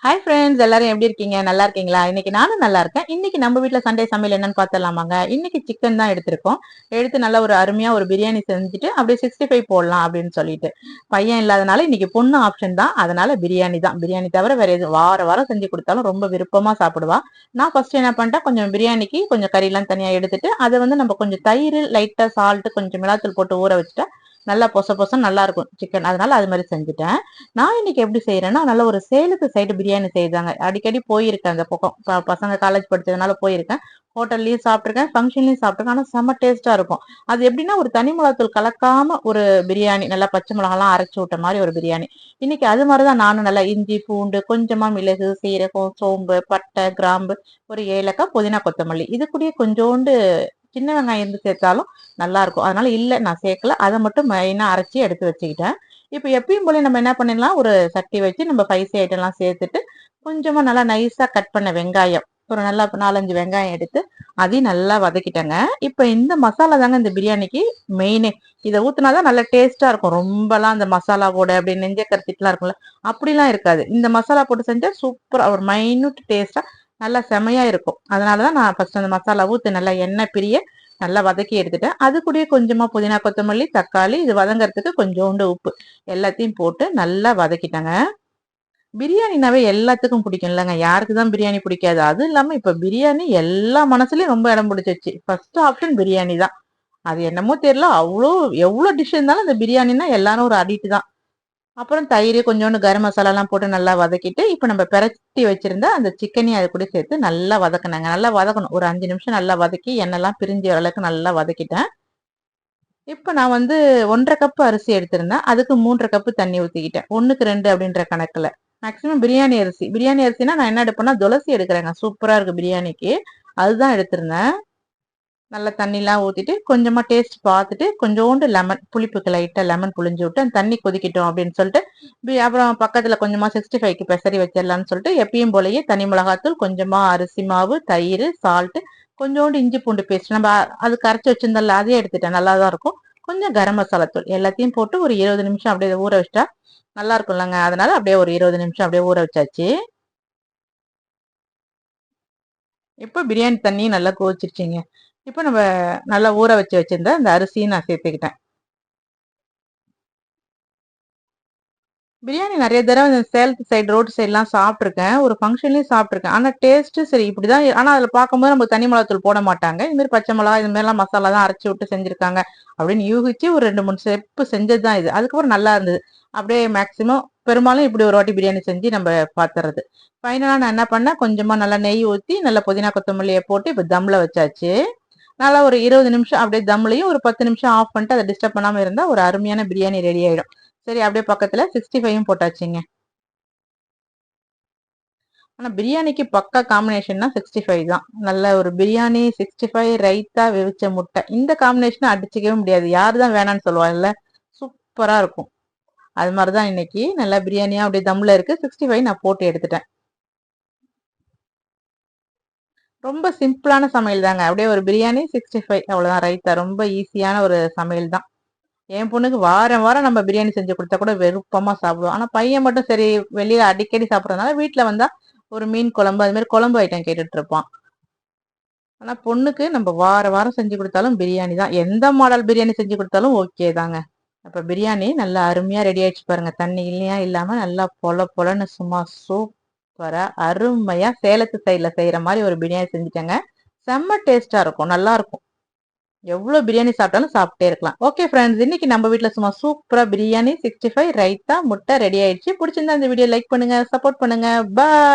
Hi friends, எல்லாரும் எப்படி இருக்கீங்க? நல்லா இருக்கீங்களா? இன்னைக்கு நானும் நல்லா இருக்கேன். இன்னைக்கு நம்ம வீட்ல சண்டே சமையல் என்னன்னு பார்த்தலாமாங்க? இன்னைக்கு சிக்கன் தான் எடுத்திருக்கோம். எடுத்து நல்லா ஒரு அருமையா ஒரு பிரியாணி செஞ்சுட்டு அப்படியே 65 போடலாம் அப்படின்னு சொல்லிட்டு. பையன் இல்லாதனால இன்னைக்கு பொண்ணு ஆப்ஷன் தான். அதனால பிரியாணி தான். பிரியாணி தவிர வேற எதுவும் வார வாரம் செஞ்சு கொடுத்தாலும் ரொம்ப விருப்பமா சாப்பிடுவா. நான் ஃபர்ஸ்ட் என்ன பண்ணிட்டேன், கொஞ்சம் பிரியாணிக்கு கொஞ்சம் கறியெல்லாம் தனியா எடுத்துட்டு அதை வந்து நம்ம கொஞ்சம் தயிர், லைட்டா சால்ட், கொஞ்சம் மிளகாத்தூள் போட்டு ஊற வச்சுட்டா நல்லா பொச பொசன்னு நல்லா இருக்கும் சிக்கன். அதனால அது மாதிரி செஞ்சுட்டேன். நான் இன்னைக்கு எப்படி செய்யறேன்னா, நல்ல ஒரு சேலத்து சைடு பிரியாணி செய்தாங்க. அடிக்கடி போயிருக்கேன் அந்த பக்கம். பசங்க காலேஜ் படிச்சதுனால போயிருக்கேன். ஹோட்டல்லயும் சாப்பிட்டுருக்கேன், ஃபங்க்ஷன்லயும் சாப்பிட்டுருக்கேன். ஆனா செம்ம டேஸ்டா இருக்கும். அது எப்படின்னா ஒரு தனி மிளகாத்தூள் கலக்காம ஒரு பிரியாணி, நல்லா பச்சை மிளகாலாம் அரைச்சு விட்ட மாதிரி ஒரு பிரியாணி. இன்னைக்கு அது மாதிரிதான் நானும் நல்லா இஞ்சி, பூண்டு, கொஞ்சமா மிளகு, சீரகம், சோம்பு, பட்டை, கிராம்பு, ஒரு ஏலக்காய், புதினா, கொத்தமல்லி, இது கூடயே கொஞ்சோண்டு சின்ன வெங்காயம் இருந்து சேர்த்தாலும் நல்லா இருக்கும். அதனால இல்ல நான் சேர்க்கல. அதை மட்டும் மெயினா அரைச்சி எடுத்து வச்சுக்கிட்டேன். இப்ப எப்பயும் போல நம்ம என்ன பண்ணிடலாம், ஒரு சட்டி வச்சு நம்ம ஸ்பைசி ஐட்டம் எல்லாம் சேர்த்துட்டு கொஞ்சமா நல்லா நைஸா கட் பண்ண வெங்காயம், ஒரு நல்லா 4-5 வெங்காயம் எடுத்து அதையும் நல்லா வதக்கிட்டேங்க. இப்ப இந்த மசாலா தாங்க இந்த பிரியாணிக்கு மெயினே. இதை ஊத்துனாதான் நல்லா டேஸ்டா இருக்கும். ரொம்பலாம் அந்த மசாலாவோட அப்படி நெஞ்ச கருத்திட்டுலாம் இருக்கும்ல, அப்படிலாம் இருக்காது. இந்த மசாலா போட்டு செஞ்சா சூப்பரா ஒரு மைனூட் டேஸ்டா நல்லா செமையா இருக்கும். அதனாலதான் நான் ஃபர்ஸ்ட் அந்த மசாலா ஊத்து நல்லா எண்ணெய் பிரிய நல்லா வதக்கி எடுத்துட்டேன். அது கூடயே கொஞ்சமா புதினா, கொத்தமல்லி, தக்காளி, இது வதங்கறதுக்கு கொஞ்சோண்டு உப்பு எல்லாத்தையும் போட்டு நல்லா வதக்கிட்டாங்க. பிரியாணினாவே எல்லாத்துக்கும் பிடிக்கும் இல்லைங்க? யாருக்குதான் பிரியாணி பிடிக்காது? அதுவும் இல்லாம இப்ப பிரியாணி எல்லா மனசுலயும் ரொம்ப இடம் பிடிச்சிருச்சு. ஃபர்ஸ்ட் ஆப்ஷன் பிரியாணி தான். அது என்னமோ தெரியல, அவ்வளோ எவ்வளவு டிஷ் இருந்தாலும் அந்த பிரியாணின்னா எல்லாரும் ஒரு அடிக்ட் தான். அப்புறம் தயிர், கொஞ்சோண்டு கரம் மசாலா எல்லாம் போட்டு நல்லா வதக்கிட்டு, இப்ப நம்ம பிரட்டி வச்சிருந்த அந்த சிக்கனையும் அது கூட சேர்த்து நல்லா வதக்கினாங்க. நல்லா வதக்கணும். ஒரு 5 நிமிஷம் நல்லா வதக்கி எண்ணெய்லாம் பிரிஞ்சு வர அளவுக்கு நல்லா வதக்கிட்டேன். இப்ப நான் வந்து 1.5 கப் அரிசி எடுத்திருந்தேன். அதுக்கு 3.5 கப் தண்ணி ஊத்திக்கிட்டேன். 1க்கு 2 அப்படின்ற கணக்குல. மேக்சிமம் பிரியாணி அரிசி. பிரியாணி அரிசினா நான் என்ன எடுப்பேன்னா துளசி எடுக்கிறேங்க. சூப்பரா இருக்கு பிரியாணிக்கு. அதுதான் எடுத்திருந்தேன். நல்லா தண்ணிலாம் ஊத்திட்டு கொஞ்சமா டேஸ்ட் பார்த்துட்டு கொஞ்சோண்டு லெமன், புளிப்புக்கு லைட்டா லெமன் புளிஞ்சு விட்டு அந்த தண்ணி கொதிக்கட்டும் அப்படின்னு சொல்லிட்டு அப்புறம் பக்கத்துல கொஞ்சமா 65க்கு பெசரி வச்சிடலாம்னு சொல்லிட்டு எப்பயும் போலயே தனி மிளகாத்தூள், கொஞ்சமா அரிசி மாவு, தயிர், சால்ட், கொஞ்சோண்டு இஞ்சி பூண்டு பேஸ்ட் நம்ம அது கரைச்சி வச்சிருந்தோம்ல அதையே எடுத்துட்டேன். நல்லாதான் இருக்கும். கொஞ்சம் கரம் மசாலா தூள் எல்லாத்தையும் போட்டு ஒரு 20 நிமிஷம் அப்படியே ஊற வச்சிட்டா நல்லா இருக்கும்லங்க. அதனால அப்படியே ஒரு 20 நிமிஷம் அப்படியே ஊற வச்சாச்சு. இப்ப பிரியாணி தண்ணி நல்லா கொதிச்சிருச்சுங்க. இப்ப நம்ம நல்லா ஊற வச்சு வச்சிருந்த அந்த அரிசியும் நான் சேர்த்துக்கிட்டேன். பிரியாணி நிறைய தடவை இந்த சேலத்து சைடு ரோடு சைட்லாம் சாப்பிட்டுருக்கேன். ஒரு ஃபங்க்ஷன்லயும் சாப்பிட்டுருக்கேன். ஆனா டேஸ்ட் சரி இப்படிதான். ஆனா அதுல பார்க்கும்போது நமக்கு தனி மிளகாத்தூள் போட மாட்டாங்க. இது மாதிரி பச்சை மிளகா இது மாதிரிலாம் மசாலா தான் அரைச்சு விட்டு செஞ்சிருக்காங்க அப்படின்னு யூகிச்சு ஒரு 2-3 ஸ்டெப் செஞ்சது தான் இது. அதுக்கப்புறம் நல்லா இருந்தது. அப்படியே மேக்சிமம் பெரும்பாலும் இப்படி ஒரு வாட்டி பிரியாணி செஞ்சு நம்ம பாத்துறது. ஃபைனலா நான் என்ன பண்ணேன், கொஞ்சமா நல்லா நெய் ஊத்தி நல்லா புதினா கொத்தமல்லியை போட்டு இப்ப தம்ல வச்சாச்சு. நல்லா ஒரு 20 நிமிஷம் அப்படியே தம்லையும் ஒரு 10 நிமிஷம் ஆஃப் பண்ணிட்டு அதை டிஸ்டர்ப் பண்ணாம இருந்தா ஒரு அருமையான பிரியாணி ரெடி ஆயிடும். சரி அப்படியே பக்கத்துல 65யும் போட்டாச்சுங்க. ஆனா பிரியாணிக்கு பக்கா காம்பினேஷன்னா 65 தான். நல்ல ஒரு பிரியாணி, 65, ரைத்தா, வெவிச்ச முட்டை, இந்த காம்பினேஷனை அடிச்சுக்கவே முடியாது. யாரு தான் வேணாம்னு சொல்லுவாங்கல்ல? சூப்பரா இருக்கும். அது மாதிரிதான் இன்னைக்கு நல்லா பிரியாணியா அப்படியே தம்ல இருக்கு. 65 நான் போட்டு எடுத்துட்டேன். ரொம்ப சிம்பிளான சமையல் தாங்க. அப்படியே ஒரு பிரியாணி, 65 அவ்வளவுதான். ரைத்தா ரொம்ப ஈஸியான ஒரு சமையல் தான். என் பொண்ணுக்கு வாரம் வாரம் நம்ம பிரியாணி செஞ்சு கொடுத்தா கூட விருப்பமா சாப்பிடுவோம். ஆனா பையன் மட்டும் சரி வெளியில அடிக்கடி சாப்பிடறதுனால வீட்டுல வந்தா ஒரு மீன் குழம்பு அது மாதிரி குழம்பு ஐட்டம் கேட்டுட்டு இருப்பான். ஆனா பொண்ணுக்கு நம்ம வார வாரம் செஞ்சு கொடுத்தாலும் பிரியாணி தான். எந்த மாடல் பிரியாணி செஞ்சு கொடுத்தாலும் ஓகே தாங்க. அப்ப பிரியாணி நல்லா அருமையா ரெடி ஆயிடுச்சு பாருங்க. தண்ணி இல்லையா இல்லாம நல்லா பொல பொலன்னு சும்மா சூப்பரா அருமையா சேலத்து சைட்ல செய்யற மாதிரி ஒரு பிரியாணி செஞ்சுட்டேங்க. செம்ம டேஸ்டா இருக்கும். நல்லா இருக்கும். எவ்வளவு பிரியாணி சாப்பிட்டாலும் சாப்பிட்டே இருக்கலாம். ஓகே ஃப்ரெண்ட்ஸ், இன்னைக்கு நம்ம வீட்ல சும்மா சூப்பரா பிரியாணி, 65, ரைத்தா, முட்டை ரெடி ஆயிடுச்சு. பிடிச்சிருந்தா இந்த வீடியோ லைக் பண்ணுங்க, சப்போர்ட் பண்ணுங்க. பாய்.